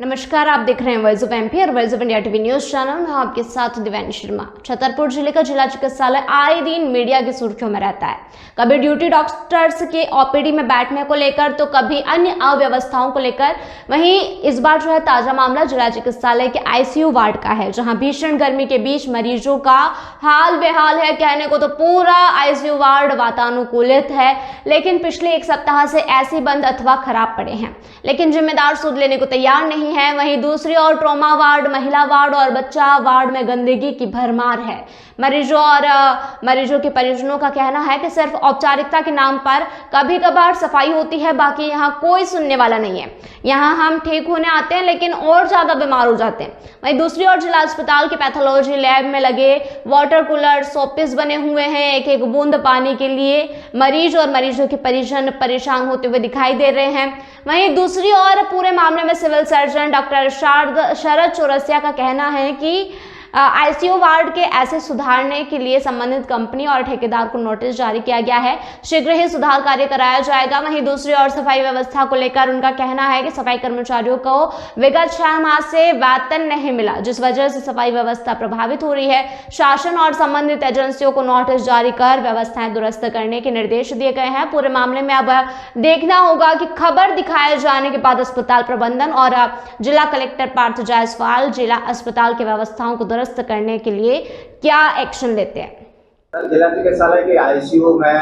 नमस्कार, आप देख रहे हैं वॉइस ऑफ एमपी और voice of India TV news channel में आपके साथ दिव्यांश शर्मा। छतरपुर जिले का जिला चिकित्सालय आए दिन मीडिया की सुर्खियों में रहता है। कभी ड्यूटी डॉक्टर्स के ओपीडी में बैठने को लेकर तो कभी अन्य अव्यवस्थाओं को लेकर। वहीं इस बार जो है ताजा मामला जिला चिकित्सालय के आईसीयू वार्ड का है, जहां भीषण गर्मी के बीच मरीजों का हाल बेहाल है। कहने को तो पूरा आईसीयू वार्ड वातानुकूलित है, लेकिन पिछले एक सप्ताह से ऐसे बंद अथवा खराब पड़े हैं, लेकिन जिम्मेदार सुध लेने को तैयार नहीं है। वहीं दूसरी ओर ट्रॉमा वार्ड, महिला वार्ड और बच्चा वार्ड में गंदगी की भरमार है। मरीजों के परिजनों का कहना है कि सिर्फ औपचारिकता के नाम पर कभी कभार सफाई होती है, बाकी यहाँ कोई सुनने वाला नहीं है। यहाँ हम ठीक होने आते हैं लेकिन और ज्यादा बीमार हो जाते हैं। वहीं दूसरी ओर जिला अस्पताल के पैथोलॉजी लैब में लगे वाटर कूलर, शोपीस बने हुए हैं। एक एक बूंद पानी के लिए मरीज और मरीजों के परिजन परेशान होते हुए दिखाई दे रहे हैं। वहीं दूसरी ओर पूरे मामले में सिविल सर्जन डॉक्टर शरद चौरसिया का कहना है कि आईसीयू वार्ड के ऐसे सुधारने के लिए संबंधित कंपनी और ठेकेदार को नोटिस जारी किया गया है। शीघ्र ही सुधार कार्य कराया जाएगा। वहीं दूसरी ओर सफाई व्यवस्था को लेकर उनका कहना है कि सफाई कर्मचारियों को विगत 6 माह से वेतन नहीं मिला, जिस वजह से सफाई व्यवस्था प्रभावित हो रही है। शासन और संबंधित एजेंसियों को नोटिस जारी कर व्यवस्थाएं दुरुस्त करने के निर्देश दिए गए हैं। पूरे मामले में अब देखना होगा कि खबर दिखाए जाने के बाद अस्पताल प्रबंधन और जिला कलेक्टर पार्थ जायसवाल जिला अस्पताल की व्यवस्थाओं को करने के लिए क्या एक्शन लेते हैं। जिला चिकित्सालय के आईसीयू में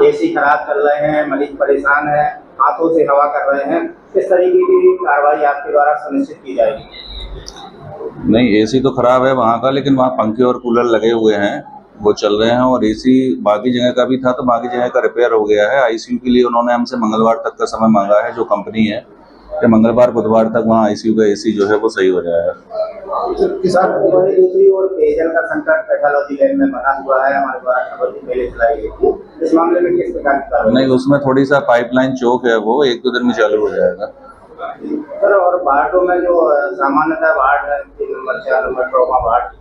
एसी खराब चल रहे हैं, मरीज परेशान है, हाथों से हवा कर रहे हैं। किस तरीके की कार्रवाई आपके द्वारा सुनिश्चित की जाएगी? नहीं, एसी तो खराब है वहाँ का, लेकिन वहाँ पंखे और कूलर लगे हुए हैं, वो चल रहे हैं। और एसी बाकी जगह का भी था तो बाकी जगह का रिपेयर हो गया है। आईसीयू के लिए उन्होंने हमसे मंगलवार तक का समय मांगा है, जो कंपनी है कि मंगलवार बुधवार तक वहाँ आईसीयू का एसी जो है वो सही हो जाएगा। दूसरी ओर पेयजल का संकट पैथोलॉजी लैब में बना हुआ है, हमारे द्वारा खबर भी पहले चलाई गई थी। इस मामले में किस प्रकार की कार्रवाई? नहीं, उसमें थोड़ी सा पाइपलाइन चौक है, वो 1-2 दिन में चालू हो जाएगा। सर, और वार्डों में जो सामान्यतः वार्ड है 3 नंबर 4 नंबर ट्रॉमा वार्ड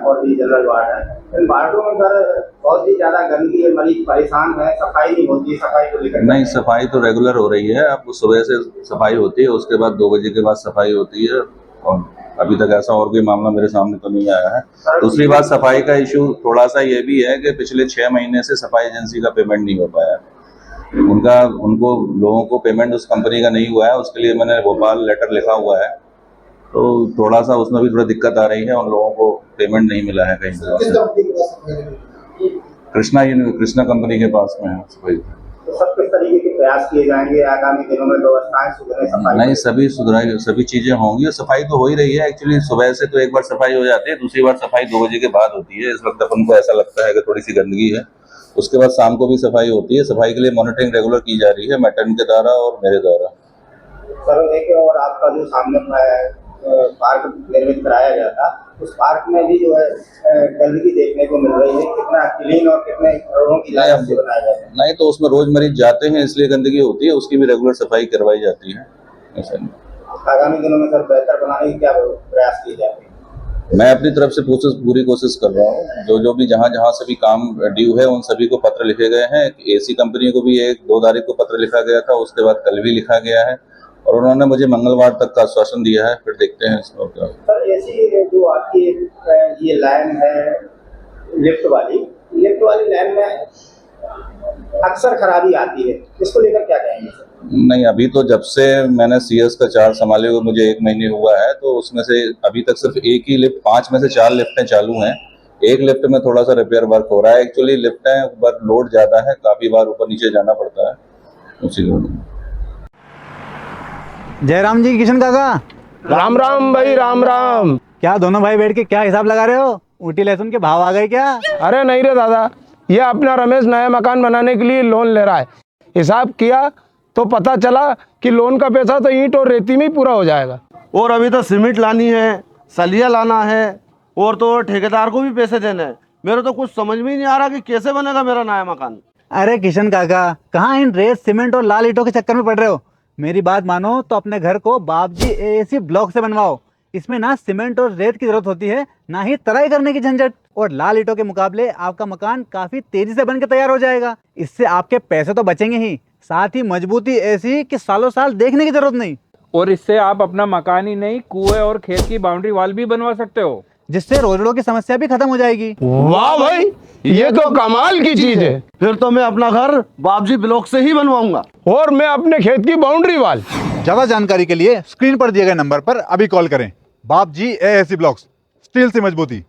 और भी जनरल वार्ड है, इन वार्डों में सर बहुत ही ज्यादा गंदगी है, मरीज परेशान है, सफाई नहीं होती। सफाई को लेकर नहीं, सफाई तो रेगुलर हो रही है। अब सुबह से सफाई होती है, उसके बाद 2 बजे के बाद सफाई होती है, और अभी तक ऐसा और कोई मामला मेरे सामने तो नहीं आया है। दूसरी बात, सफाई का इशू थोड़ा सा ये भी है कि पिछले 6 महीने से सफाई एजेंसी का पेमेंट नहीं हो पाया। उनको लोगों को पेमेंट उस कंपनी का नहीं हुआ है। उसके लिए मैंने भोपाल लेटर लिखा हुआ है, तो थोड़ा सा उसमें भी थोड़ा दिक्कत आ रही है। उन लोगों को पेमेंट नहीं मिला है कहीं से। कृष्णा कंपनी के पास में है सफाई। तो सब किस तरीके के प्रयास किए जाएंगे आगामी दिनों में व्यवस्थाएं सुधरे? सफाई नहीं, सभी चीजें होंगी। सफाई तो हो ही रही है। एक्चुअली सुबह से तो एक बार सफाई हो जाती है, दूसरी बार सफाई 2 बजे के बाद होती है। इस वक्त अपन को ऐसा लगता है कि थोड़ी सी गंदगी है। उसके बाद शाम को भी सफाई होती है। सफाई के लिए मॉनिटरिंग रेगुलर की जा रही है, मैटर्न के द्वारा और मेरे द्वारा। सर, एक और आपका जो सामने पार्क निर्मित कराया गया था, उस पार्क में भी जो है गंदगी देखने को मिल रही है। कितना क्लीन और कितने करोड़ों की लागत से बनाया गया है? नहीं, तो उसमें रोज मरीज जाते हैं इसलिए गंदगी होती है, उसकी भी रेगुलर सफाई करवाई जाती है। ऐसा नहीं। आगामी दिनों में सर बेहतर बनाने की क्या प्रयास किए जाएंगे? मैं अपनी तरफ से पूरी कोशिश कर रहा हूँ। जो भी जहाँ से भी काम ड्यू है उन सभी को पत्र लिखे गए हैं। एसी कंपनी को भी 1-2 तारीख को पत्र लिखा गया था, उसके बाद कल भी लिखा गया है, और उन्होंने मुझे मंगलवार तक का आश्वासन दिया है। फिर देखते हैं इसमें क्या। सर, ऐसी जो आपकी ये लाइन है लिफ्ट वाली लाइन में अक्सर खराबी आती है, इसको लेकर क्या कहेंगे सर? नहीं, अभी तो जब से मैंने सीएस का चार्ज संभाले हुए मुझे 1 महीने हुआ है, तो उसमें से अभी तक सिर्फ एक ही लिफ्ट, 5 में से 4 लिफ्टें चालू हैं। एक लिफ्ट में थोड़ा सा रिपेयर वर्क हो रहा है। एक्चुअली लिफ्टें पर लोड ज्यादा है, काफी बार ऊपर नीचे जाना पड़ता है उसी को। जयराम जी, किशन काका। राम राम भाई, राम राम। क्या दोनों भाई बैठ के क्या हिसाब लगा रहे हो? ऊटी लहसुन के भाव आ गए क्या? अरे नहीं रे दादा, ये अपना रमेश नया मकान बनाने के लिए लोन ले रहा है। हिसाब किया तो पता चला कि लोन का पैसा तो ईंट और रेती में ही पूरा हो जाएगा। और अभी तो सीमेंट लानी है, सलिया लाना है, और तो ठेकेदार को भी पैसे देने हैं। मेरे तो कुछ समझ में ही नहीं आ रहा कि कैसे बनेगा मेरा नया मकान। अरे किशन काका, कहाँ इन रेत सीमेंट और लाल ईंटों के चक्कर में पड़ रहे हो? मेरी बात मानो तो अपने घर को बाबजी एएसी ब्लॉक से बनवाओ। इसमें ना सीमेंट और रेत की जरूरत होती है, ना ही तराई करने की झंझट। और लाल ईंटों के मुकाबले आपका मकान काफी तेजी से बनकर तैयार हो जाएगा। इससे आपके पैसे तो बचेंगे ही, साथ ही मजबूती ऐसी कि सालों साल देखने की जरूरत नहीं। और इससे आप अपना मकान ही नहीं, कुएं और खेत की बाउंड्री वॉल भी बनवा सकते हो, जिससे रोजड़ों की समस्या भी खत्म हो जाएगी। वाह भाई, ये तो कमाल की चीज है। फिर तो मैं अपना घर बाबजी ब्लॉक से ही बनवाऊंगा। और मैं अपने खेत की बाउंड्री वाल। ज्यादा जानकारी के लिए स्क्रीन पर दिए गए नंबर पर अभी कॉल करें। बाबजी एएसी ब्लॉक्स, स्टील से मजबूती।